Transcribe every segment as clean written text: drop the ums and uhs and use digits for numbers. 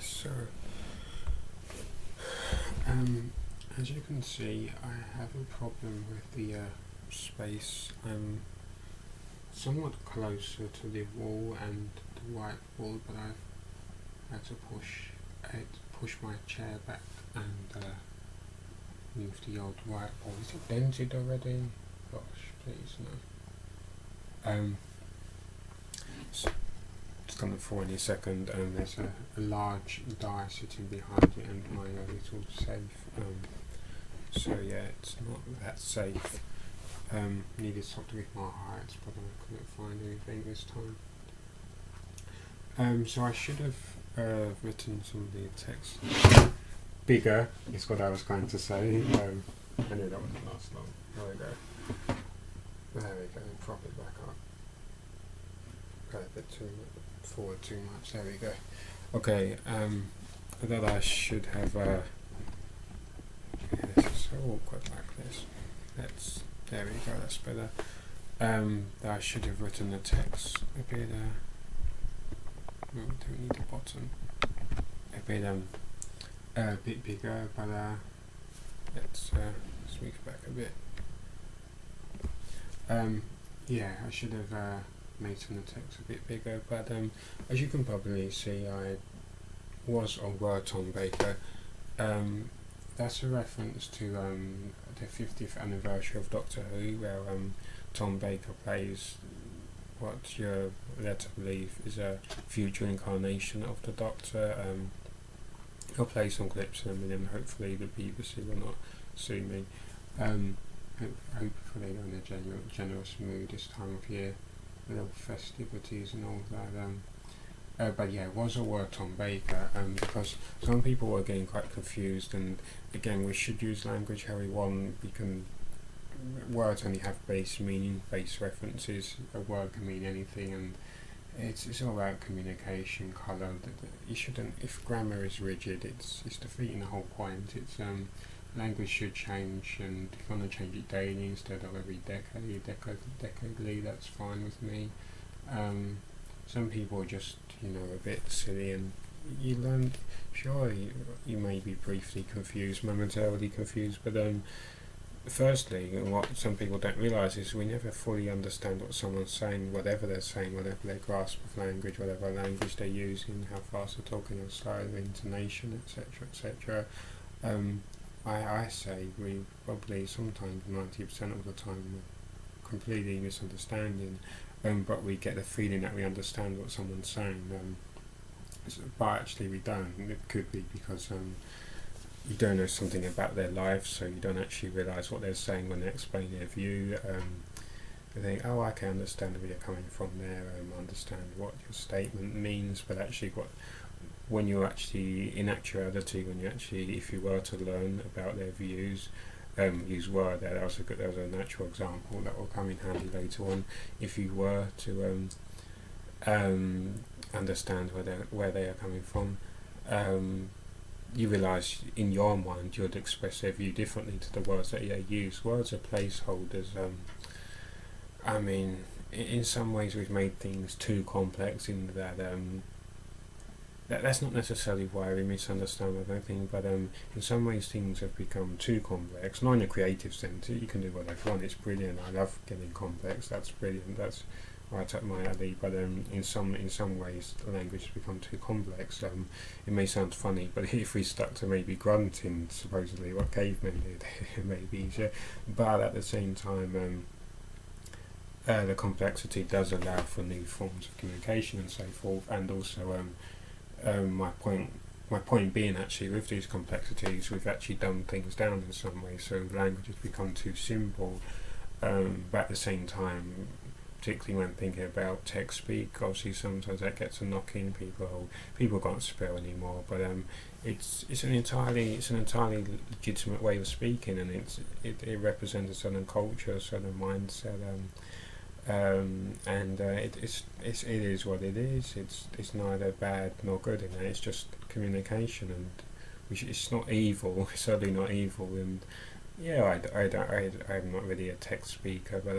So, as you can see, I have a problem with the space. I'm somewhat closer to the wall and the white wall, but I've had to push my chair back and move the old white wall. Is it dented already? Gosh, please no. So it's gonna fall any second. There's a large die sitting behind it and my little safe. So yeah, it's not that safe. Needed something with more heights, but I couldn't find anything this time. So I should have written some of the text bigger, is what I was going to say. I knew that wouldn't last long. There we go. There we go, prop it back up. Got a bit forward too much, there we go. Okay, I thought I should have, yeah, this is so awkward like this. There we go, that's better. I should have written the text a bit, no, we don't need the bottom. A bit bigger, but let's move back a bit. Yeah, I should have made some of the text a bit bigger, but as you can probably see, I was or were Tom Baker. That's a reference to the 50th anniversary of Doctor Who, where Tom Baker plays what you're led to believe is a future incarnation of the Doctor. I'll play some clips in a minute, hopefully the BBC will not sue me. Hopefully they're in a generous mood this time of year, little festivities and all that. But yeah, it was a word Tom Baker, because some people were getting quite confused, and again, we should use language how we want. Words only have base meaning, base references. A word can mean anything, and it's all about communication, colour. You shouldn't, if grammar is rigid, it's defeating the whole point. It's language should change, and if you want to change it daily instead of every decadely, that's fine with me. Some people are just, a bit silly, and you learn, sure, you may be briefly confused, momentarily confused, but firstly, what some people don't realise is we never fully understand what someone's saying, whatever they're saying, whatever their grasp of language, whatever language they're using, how fast they're talking, how slow, their intonation, etc., etc. I say we probably sometimes 90% of the time we're completely misunderstanding, but we get the feeling that we understand what someone's saying, but actually we don't. It could be because you don't know something about their life, so you don't actually realise what they're saying when they explain their view. You think, oh, I can understand where you're coming from there, understand what your statement means, but actually when you're actually, in actuality, if you were to learn about their views, use word, that was a natural example that will come in handy later on. If you were to understand where they are coming from, you realise in your mind you'd express their view differently to the words that they use. Words are placeholders. In some ways we've made things too complex in that that's not necessarily why we misunderstand everything, but in some ways things have become too complex, not in a creative sense. You can do whatever you want, it's brilliant, I love getting complex, that's brilliant, that's right up my alley, but in some ways the language has become too complex. It may sound funny, but if we stuck to maybe grunting, supposedly what cavemen did, it may be easier, but at the same time the complexity does allow for new forms of communication and so forth, and also my point being, actually, with these complexities we've actually dumbed things down in some way, so language has become too simple, but at the same time, particularly when thinking about text speak, obviously sometimes that gets a knock in, people can't spell anymore, but it's an entirely legitimate way of speaking, and it represents a certain culture, a certain mindset, and it is what it is. It's neither bad nor good in that. It's just communication, and it's not evil. It's certainly not evil. And yeah, I'm not really a text speaker, but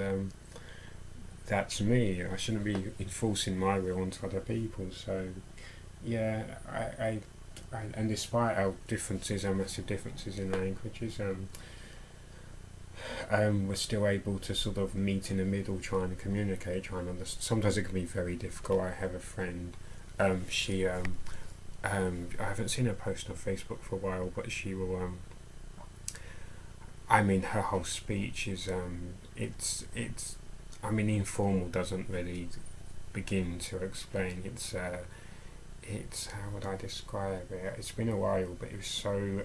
that's me. I shouldn't be enforcing my will onto other people. So yeah, I and despite our differences, our massive differences in languages, we're still able to sort of meet in the middle, trying to communicate, trying to understand. Sometimes it can be very difficult. I have a friend, she I haven't seen her post on Facebook for a while, but she will I mean, her whole speech is it's I mean, informal doesn't really begin to explain. It's how would I describe it? It's been a while, but it was so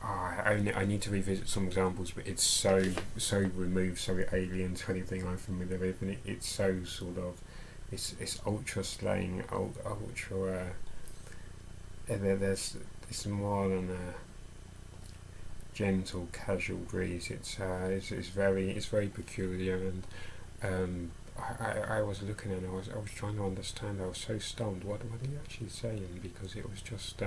I need to revisit some examples, but it's so removed, so alien to anything I'm familiar with, and it's so sort of it's ultra slang, ultra. There's more than a gentle, casual breeze. It's very peculiar, and I was looking at it, I was trying to understand. I was so stunned. What are you actually saying? Because it was just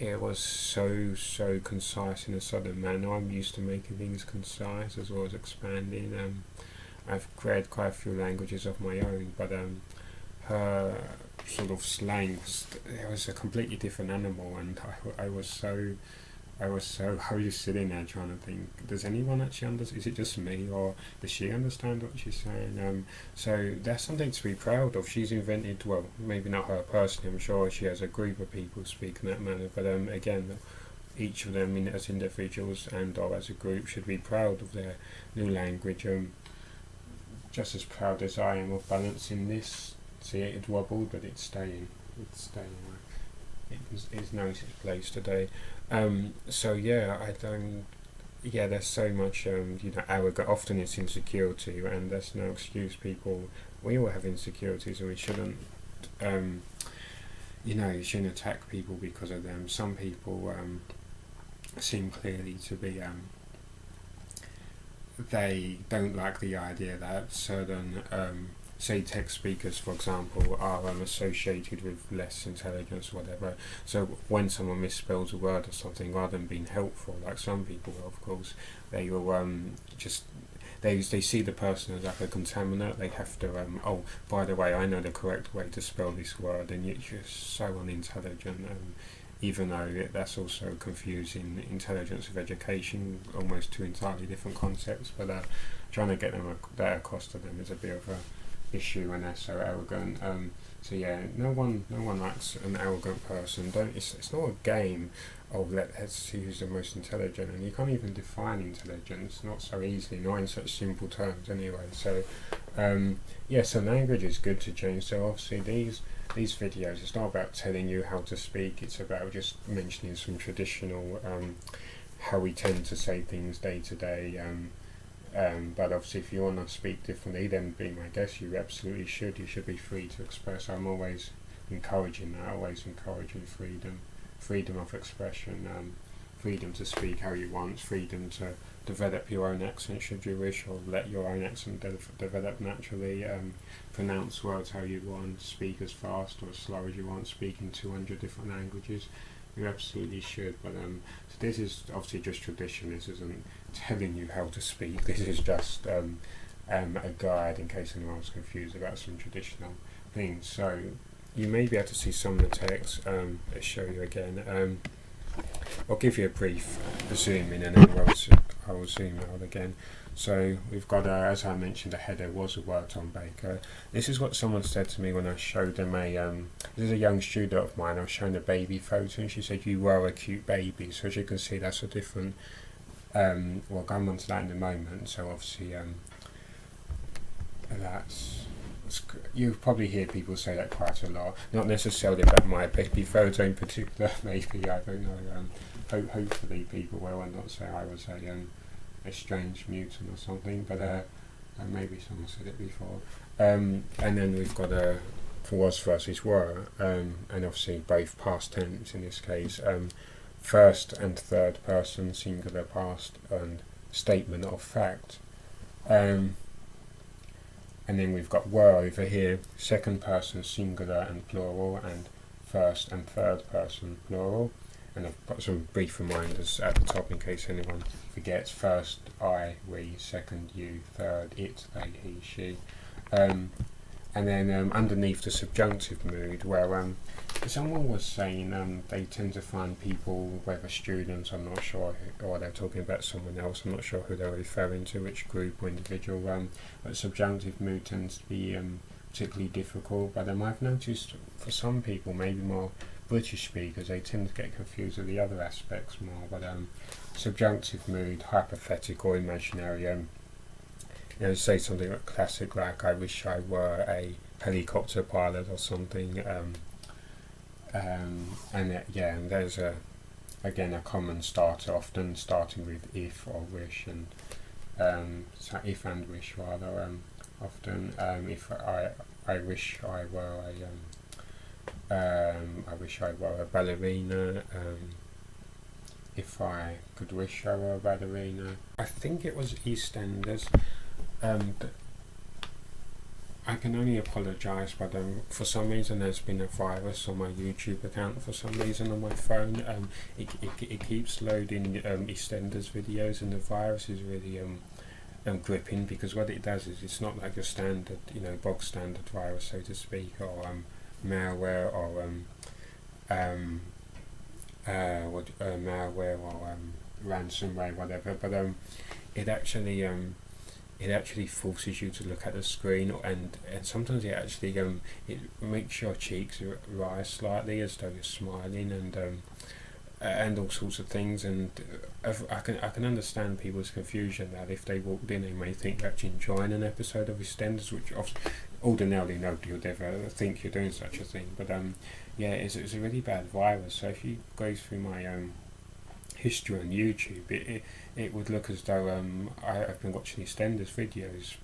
it was so concise in a sudden manner. I'm used to making things concise as well as expanding. I've read quite a few languages of my own, but her sort of slang was a completely different animal, and I was sitting there trying to think, does anyone actually understand? Is it just me, or does she understand what she's saying? So that's something to be proud of. She's invented, well, maybe not her personally, I'm sure she has a group of people speak in that manner, but again, each of them as individuals and or as a group should be proud of their new language. Just as proud as I am of balancing this. See, it wobbled, but it's staying. It knows its place today. So yeah, there's so much arrogant. Often it's insecurity, and that's no excuse. People, we all have insecurities, and we shouldn't you shouldn't attack people because of them. Some people seem clearly to be they don't like the idea that certain say tech speakers, for example, are associated with less intelligence or whatever. So when someone misspells a word or something, rather than being helpful, like some people will, of course, they will they see the person as like a contaminant. They have to oh, by the way, I know the correct way to spell this word, and yet you're so unintelligent. Even though that's also confusing intelligence with education, almost two entirely different concepts. But trying to get that across to them is a bit of a issue when they're so arrogant. So yeah, no one likes an arrogant person. It's not a game of let's see who's the most intelligent, and you can't even define intelligence, not so easily, not in such simple terms anyway. So so language is good to change. So obviously these videos, it's not about telling you how to speak, it's about just mentioning some traditional how we tend to say things day to day. But obviously if you want to speak differently, then being my guest, you absolutely should. You should be free to express. I'm always encouraging that, always encouraging freedom of expression, freedom to speak how you want, freedom to develop your own accent should you wish, or let your own accent develop naturally, pronounce words how you want, speak as fast or as slow as you want, speak in 200 different languages. You absolutely should, but so this is obviously just tradition. This isn't telling you how to speak. This is just a guide in case anyone was confused about some traditional things. So you may be able to see some of the text. Let's show you again. I'll give you a brief zoom in, and then I will zoom out again. So we've got, as I mentioned, a header was a Word-on Baker. This is what someone said to me when I showed them this is a young student of mine. I was showing a baby photo, and she said, "You were a cute baby." So as you can see, that's a different. We'll go on to that in a moment. So obviously, you probably hear people say that quite a lot. Not necessarily about my baby photo in particular. Maybe, I don't know. Hopefully, people will not say I was a strange mutant or something, but maybe someone said it before. And then we've got was versus were, and obviously both past tense in this case, first and third person singular past and statement of fact. And then we've got were over here, second person singular and plural, and first and third person plural. And I've put some brief reminders at the top in case anyone forgets. First, I, we. Second, you. Third, it, they, he, she. And then underneath the subjunctive mood, where someone was saying they tend to find people, whether students, I'm not sure, or they're talking about someone else, I'm not sure who they're referring to, which group or individual, but subjunctive mood tends to be particularly difficult. But I've noticed for some people, maybe more British speakers, they tend to get confused with the other aspects more. But subjunctive mood, hypothetical, imaginary, say something like classic, like I wish I were a helicopter pilot or something. And there's again a common starter, often starting with if or wish, and so if and wish rather. Often if I wish I were I wish I were a ballerina. If I could wish I were a ballerina. I think it was EastEnders. I can only apologise, but for some reason there's been a virus on my YouTube account for some reason on my phone. It keeps loading EastEnders videos, and the virus is really gripping, because what it does is it's not like a standard, bog standard virus, so to speak, or malware or malware or ransomware, whatever. But it actually forces you to look at the screen, and sometimes it actually it makes your cheeks rise slightly as though you're smiling, and all sorts of things. And I can understand people's confusion that if they walked in, they may think they're actually enjoying an episode of EastEnders, which ordinarily nobody would ever think you're doing such a thing. But it's a really bad virus. So if you go through my history on YouTube, it would look as though I've been watching EastEnders videos,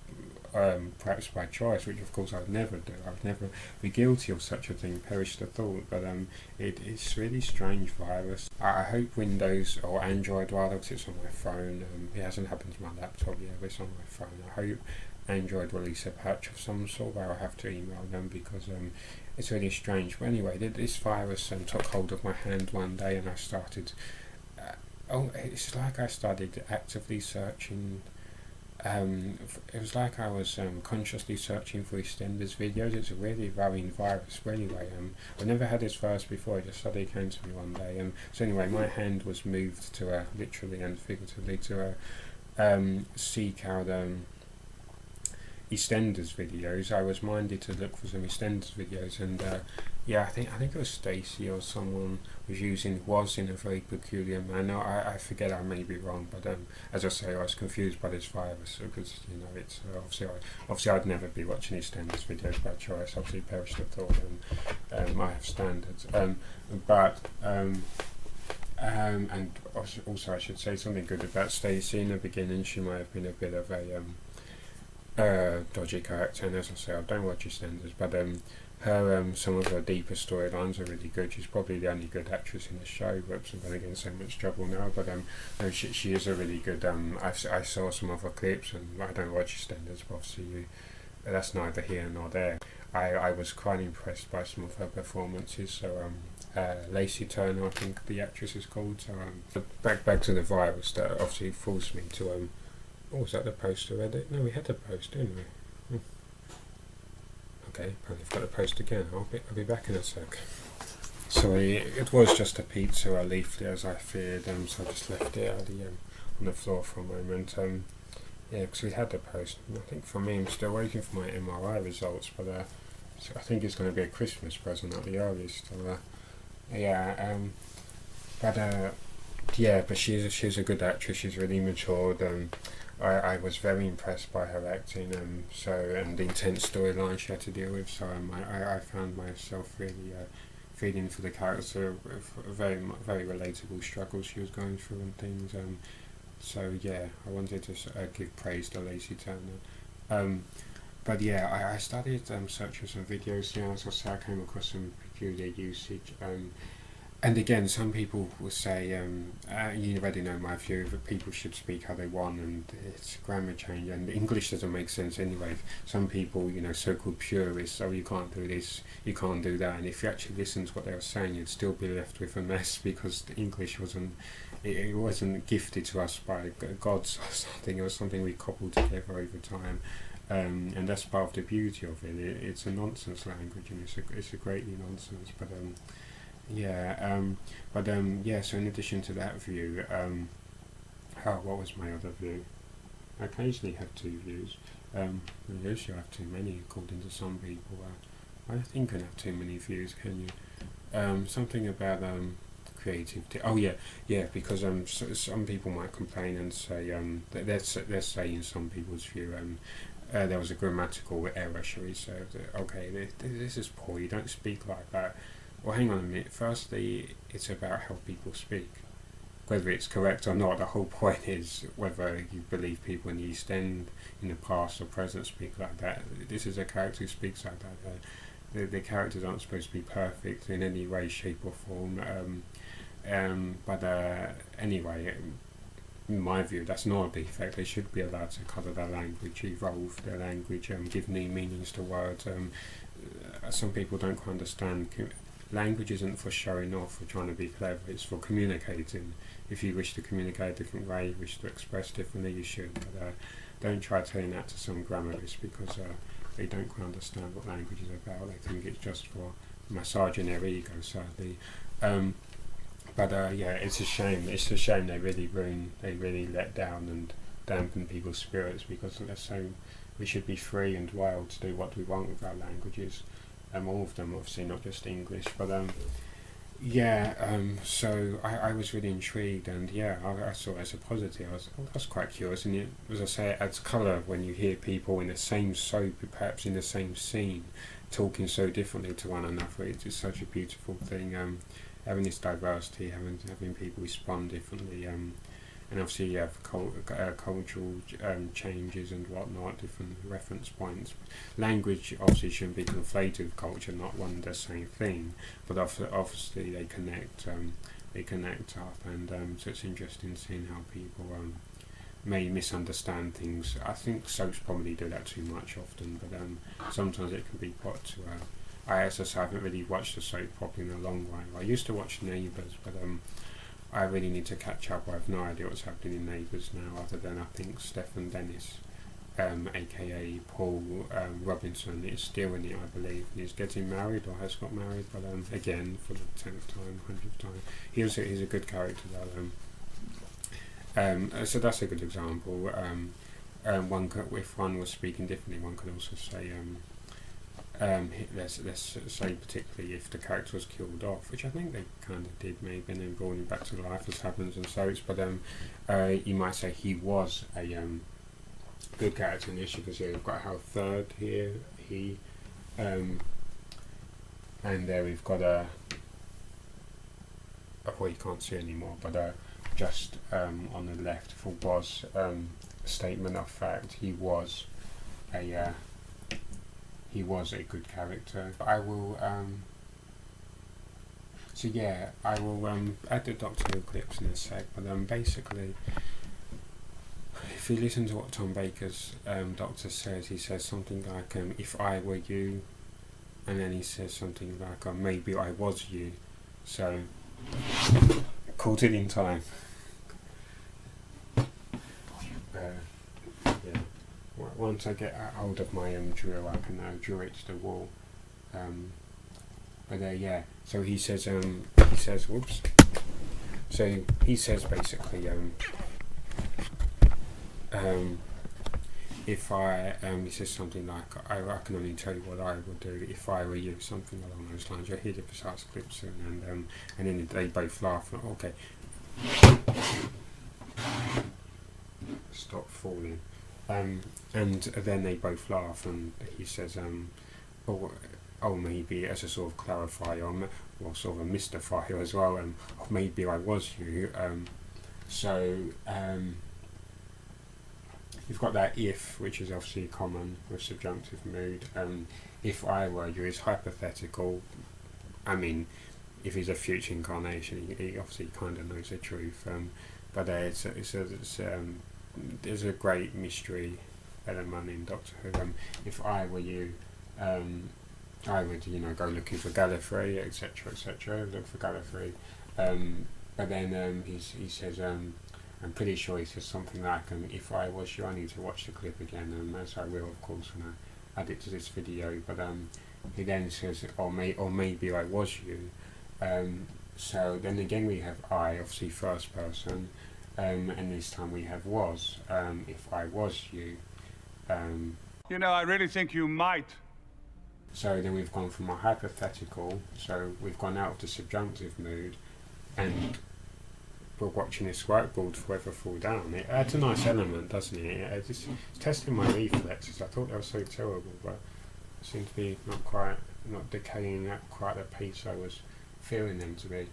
perhaps by choice, which of course I'd never do. I'd never be guilty of such a thing, perish the thought. But it's really strange virus. I hope Windows, or Android rather, because it's on my phone, it hasn't happened to my laptop yet, but it's on my phone. I hope Android release a patch of some sort where I have to email them, because it's really strange. But anyway, this virus took hold of my hand one day, and I started it's like I started actively searching. It was like I was consciously searching for EastEnders videos. It's a really worrying virus. But anyway, I've never had this virus before. It just suddenly came to me one day. So anyway, my hand was moved to literally and figuratively to seek out EastEnders videos. I was minded to look for some EastEnders videos, and I think it was Stacey or someone was in a very peculiar manner. I forget, I may be wrong, but as I say, I was confused by this virus, because it's obviously I'd never be watching EastEnders videos by choice. Obviously, perish the thought, and I have standards. And also I should say something good about Stacey. In the beginning, she might have been a bit of a dodgy character, and as I say, I don't watch EastEnders, but her some of her deeper storylines are really good. She's probably the only good actress in the show, but I'm going to get in so much trouble now. But she is a really good. I saw some of her clips, and I don't watch EastEnders, but obviously that's neither here nor there. I was quite impressed by some of her performances. So Lacey Turner, I think the actress is called. So back to the virus that obviously forced me to was that the poster edit? No, we had the post, didn't we? Okay, apparently I've got the post again. I'll be back in a sec. Sorry, it was just a pizza, a leaflet, as I feared, so I just left it on the floor for a moment. Because we had the post. I think for me, I'm still waiting for my MRI results, but so I think it's going to be a Christmas present at the earliest. So, but she's a good actress. She's really matured. I was very impressed by her acting, and the intense storyline she had to deal with. So I found myself really feeling for the character, very very relatable struggles she was going through and things. I wanted to give praise to Lacey Turner. I started searching some videos. As I say, I came across some peculiar usage. And again, some people will say, you already know my view, that people should speak how they want, and it's grammar change, and English doesn't make sense anyway. Some people, so-called purists, you can't do this, you can't do that, and if you actually listen to what they were saying, you'd still be left with a mess, because the English wasn't gifted to us by gods or something. It was something we cobbled together over time. and that's part of the beauty of it. It's a nonsense language, and it's a greatly nonsense. But yeah. So in addition to that view, what was my other view? I occasionally have two views. Usually I have too many, according to some people. I don't think you can have too many views, can you? Something about creativity. Oh yeah, because some people might complain and say they're saying some people's view there was a grammatical error, shall we say? Okay, this is poor. You don't speak like that. Well, hang on a minute. Firstly, it's about how people speak. Whether it's correct or not, the whole point is whether you believe people in the East End in the past or present speak like that. This is a character who speaks like that. The characters aren't supposed to be perfect in any way, shape or form. But anyway, in my view, that's not a defect. They should be allowed to colour their language, evolve their language, give new meanings to words. Some people don't quite understand. Language isn't for showing off or trying to be clever, it's for communicating. If you wish to communicate a different way, you wish to express differently, you should. But don't try telling that to some grammarist, because they don't quite understand what language is about. They think it's just for massaging their ego, sadly. But yeah, it's a shame. It's a shame they really let down and dampen people's spirits, because they're so. We should be free and wild to do what we want with our languages. All of them, obviously, not just English. But so I was really intrigued, and yeah, I saw it as a positive. I was quite curious, and as I say, it adds colour when you hear people in the same soap, perhaps in the same scene, talking so differently to one another. It's such a beautiful thing. Having this diversity, having people respond differently, and obviously you have cultural changes and whatnot, different reference points. Language obviously shouldn't be conflated with culture, not one and the same thing, but obviously they connect up, and so it's interesting seeing how people may misunderstand things. I think soaps probably do that too much often, but sometimes it can be put to as I say, I haven't really watched a soap properly in a long while. I used to watch Neighbours, but I really need to catch up. I have no idea what's happening in Neighbours now, other than I think Stephen Dennis, aka Paul Robinson, is still in it, I believe, and he's getting married or has got married, but again, for the 10th time, 100th time. He's a good character, though. So that's a good example. If one was speaking differently, one could also say, let's say particularly if the character was killed off, which I think they kind of did maybe, and then brought him back to life as happens and so. But you might say he was a good character in this. You can see we've got our third here, he, and there we've got well, you can't see anymore, but just on the left for was statement of fact, he was a good character. I will I will add the Doctor Who clips in a sec, but basically, if you listen to what Tom Baker's Doctor says, he says something like, if I were you, and then he says something like, maybe I was you. So, caught it in time. Once I get hold of my drill, I can drill it to the wall. So he says, whoops. So he says basically, if I, he says something like, I can only tell you what I would do if I were you, something along those lines. You'll hear the precise clips soon, and then they both laugh. Okay. Stop falling. And then they both laugh, and he says, maybe as a sort of clarifier, or sort of a mystifier as well, maybe I was you. You've got that if, which is obviously common with subjunctive mood. If I were you is hypothetical. I mean, if he's a future incarnation, he obviously kind of knows the truth. But there's a great mystery element in Doctor Who. If I were you, I would, go looking for Gallifrey, etc., etc. Look for Gallifrey. But then he says, I'm pretty sure it's just something like, if I was you, I need to watch the clip again, as I will, of course, when I add it to this video. But he then says, or maybe I was you. So then again we have I, obviously first person, and this time we have was, if I was you. You know, I really think you might. So then we've gone from a hypothetical, so we've gone out of the subjunctive mood, and we're watching this workboard forever fall down. It adds a nice element, doesn't it? It's testing my reflexes. I thought they were so terrible, but I seem to be not decaying at quite the pace I was feeling them to be.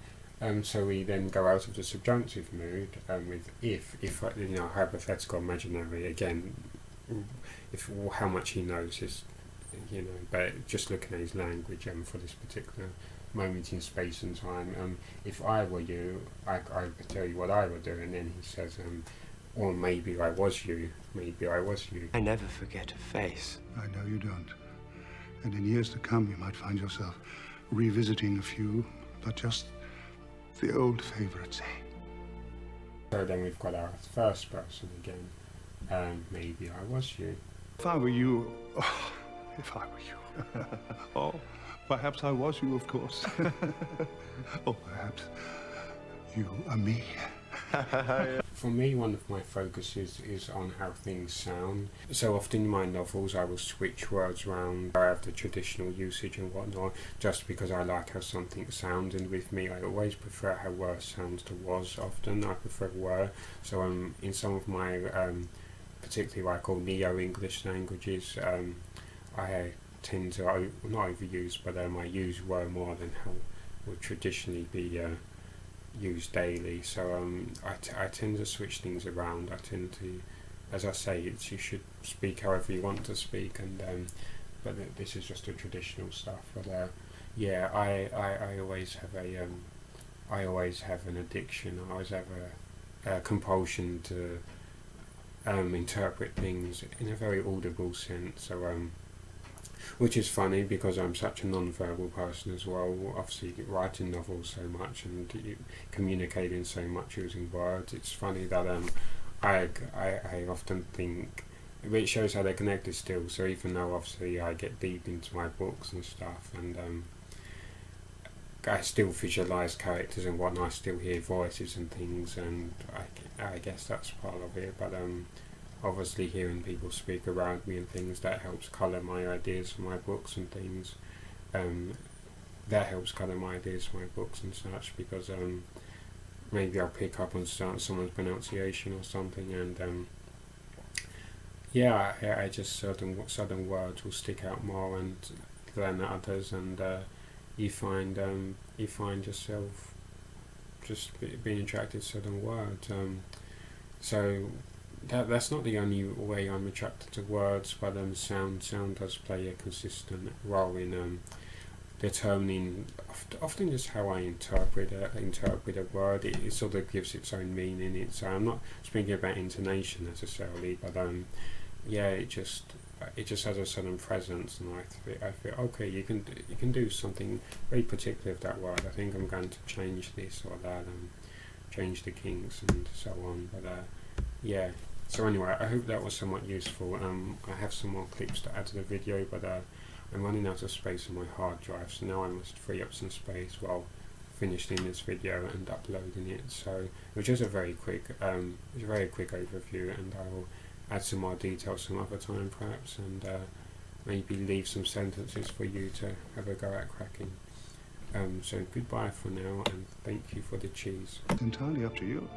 So we then go out of the subjunctive mood with if hypothetical, imaginary, again, if how much he knows is, but just looking at his language for this particular moment in space and time. If I were you, I could tell you what I would do, and then he says, or maybe I was you, maybe I was you. I never forget a face. I know you don't. And in years to come, you might find yourself revisiting a few, but just the old favorites, eh? So then we've got our first person again. Maybe I was you. If I were you, if I were you, oh, perhaps I was you, of course. Or perhaps you are me. For me, one of my focuses is on how things sound. So often in my novels I will switch words around. I have the traditional usage and whatnot, just because I like how something sounds, and with me I always prefer how were sounds to was. Often I prefer were. So in some of my particularly what I call neo-English languages, I tend to not overuse, but I use were more than how would traditionally be used daily. So I tend to switch things around. I tend to, as I say, you should speak however you want to speak, and but this is just the traditional stuff. But yeah, I always have I always have an addiction. I always have a compulsion to interpret things in a very audible sense. So which is funny because I'm such a non-verbal person as well, obviously writing novels so much and communicating so much using words. It's funny that I often think it shows how they're connected still. So even though obviously I get deep into my books and stuff, and I still visualise characters and whatnot, I still hear voices and things, and I guess that's part of it. But obviously hearing people speak around me and things, that helps colour my ideas for my books and things. That helps colour my ideas for my books and such, because maybe I'll pick up on someone's pronunciation or something, and I just certain words will stick out more than others, and you find yourself just being attracted to certain words. So that's not the only way I'm attracted to words, but sound does play a consistent role in determining often just how I interpret a word. It sort of gives its own meaning. So I'm not speaking about intonation necessarily, but it just has a certain presence, and I feel okay, you can do something very particular with that word. I think I'm going to change this or that, and change the kings and so on. But yeah. So anyway, I hope that was somewhat useful. I have some more clips to add to the video, but I'm running out of space on my hard drive, so now I must free up some space while finishing this video and uploading it. So it was just a very quick overview, and I will add some more details some other time perhaps, and maybe leave some sentences for you to have a go at cracking. So goodbye for now, and thank you for the cheese. It's entirely up to you.